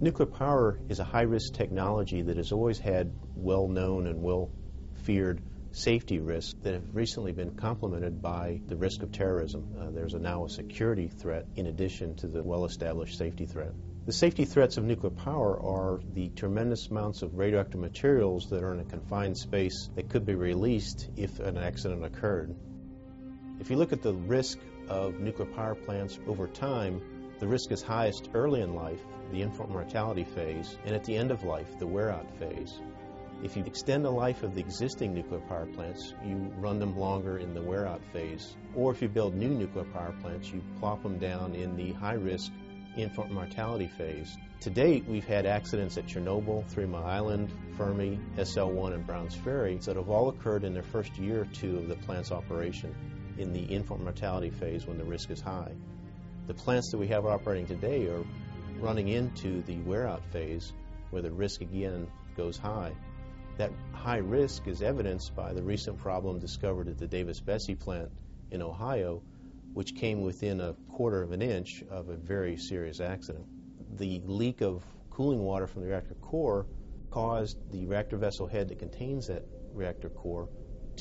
Nuclear power is a high-risk technology that has always had well-known and well-feared safety risks that have recently been complemented by the risk of terrorism. There's now a security threat in addition to the well-established safety threat. The safety threats of nuclear power are the tremendous amounts of radioactive materials that are in a confined space that could be released if an accident occurred. If you look at the risk of nuclear power plants over time, the risk is highest early in life, the infant mortality phase, and at the end of life, the wear-out phase. If you extend the life of the existing nuclear power plants, you run them longer in the wear-out phase. Or if you build new nuclear power plants, you plop them down in the high-risk infant mortality phase. To date, we've had accidents at Chernobyl, 3 Mile Island, Fermi, SL1, and Browns Ferry that have all occurred in their first year or two of the plant's operation in the infant mortality phase when the risk is high. The plants that we have operating today are running into the wear-out phase where the risk again goes high. That high risk is evidenced by the recent problem discovered at the Davis-Besse plant in Ohio, which came within a quarter of an inch of a very serious accident. The leak of cooling water from the reactor core caused the reactor vessel head that contains that reactor core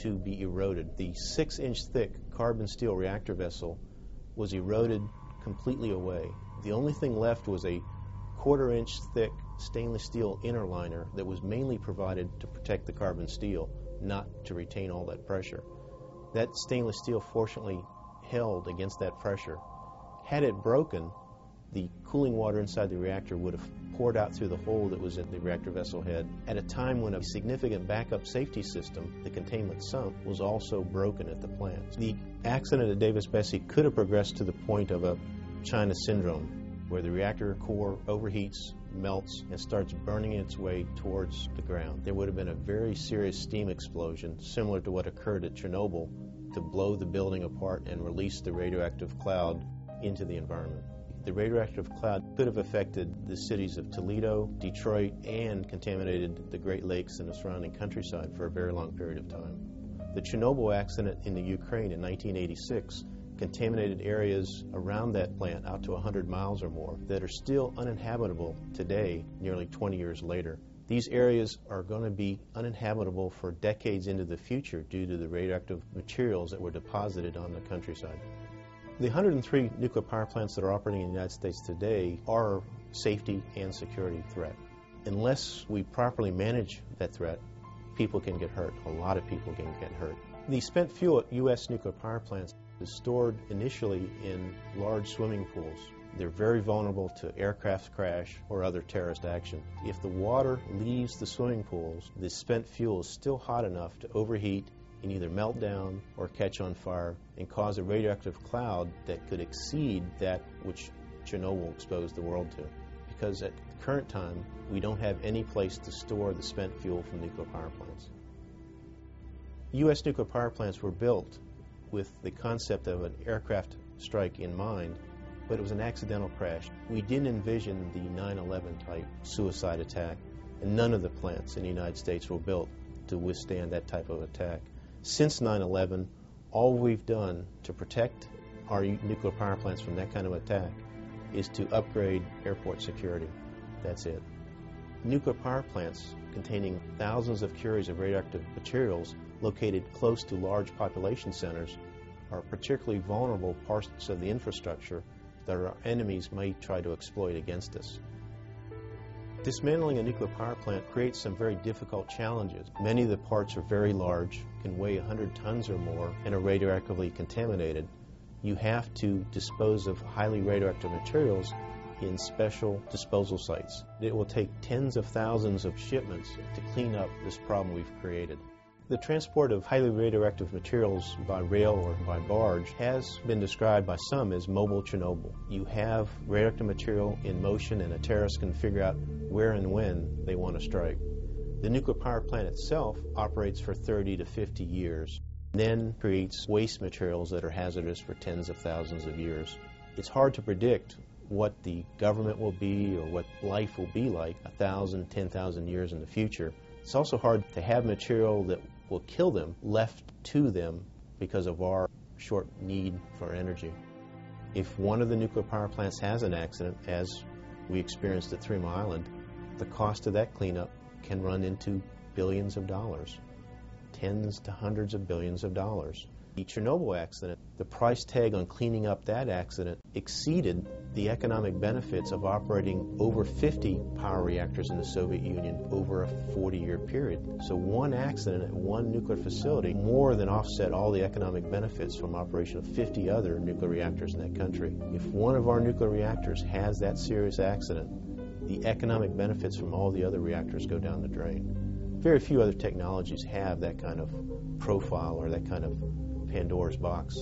to be eroded. The 6-inch thick carbon steel reactor vessel was eroded completely away. The only thing left was a quarter-inch thick stainless steel inner liner that was mainly provided to protect the carbon steel, not to retain all that pressure. That stainless steel fortunately held against that pressure. Had it broken, the cooling water inside the reactor would have poured out through the hole that was at the reactor vessel head at a time when a significant backup safety system, the containment sump, was also broken at the plant. The accident at Davis-Besse could have progressed to the point of a China syndrome, where the reactor core overheats, melts, and starts burning its way towards the ground. There would have been a very serious steam explosion, similar to what occurred at Chernobyl, to blow the building apart and release the radioactive cloud into the environment. The radioactive cloud could have affected the cities of Toledo, Detroit, and contaminated the Great Lakes and the surrounding countryside for a very long period of time. The Chernobyl accident in the Ukraine in 1986 contaminated areas around that plant out to 100 miles or more that are still uninhabitable today, nearly 20 years later. These areas are going to be uninhabitable for decades into the future due to the radioactive materials that were deposited on the countryside. The 103 nuclear power plants that are operating in the United States today are a safety and security threat. Unless we properly manage that threat, people can get hurt. A lot of people can get hurt. The spent fuel at U.S. nuclear power plants is stored initially in large swimming pools. They're very vulnerable to aircraft crash or other terrorist action. If the water leaves the swimming pools, the spent fuel is still hot enough to overheat and either melt down or catch on fire and cause a radioactive cloud that could exceed that which Chernobyl exposed the world to. Because at the current time, we don't have any place to store the spent fuel from nuclear power plants. U.S. nuclear power plants were built with the concept of an aircraft strike in mind, but it was an accidental crash. We didn't envision the 9/11 type suicide attack, and none of the plants in the United States were built to withstand that type of attack. Since 9/11, all we've done to protect our nuclear power plants from that kind of attack is to upgrade airport security. That's it. Nuclear power plants containing thousands of curies of radioactive materials located close to large population centers are particularly vulnerable parts of the infrastructure that our enemies may try to exploit against us. Dismantling a nuclear power plant creates some very difficult challenges. Many of the parts are very large, can weigh 100 tons or more, and are radioactively contaminated. You have to dispose of highly radioactive materials in special disposal sites. It will take tens of thousands of shipments to clean up this problem we've created. The transport of highly radioactive materials by rail or by barge has been described by some as mobile Chernobyl. You have radioactive material in motion and a terrorist can figure out where and when they want to strike. The nuclear power plant itself operates for 30 to 50 years, then creates waste materials that are hazardous for tens of thousands of years. It's hard to predict what the government will be or what life will be like 1,000, 10,000 years in the future. It's also hard to have material that will kill them left to them because of our short need for energy. If one of the nuclear power plants has an accident, as we experienced at 3 Mile Island, the cost of that cleanup can run into billions of dollars, tens to hundreds of billions of dollars. The Chernobyl accident, the price tag on cleaning up that accident exceeded the economic benefits of operating over 50 power reactors in the Soviet Union over a 40-year period. So one accident at one nuclear facility more than offset all the economic benefits from operation of 50 other nuclear reactors in that country. If one of our nuclear reactors has that serious accident, the economic benefits from all the other reactors go down the drain. Very few other technologies have that kind of profile or that kind of Pandora's box.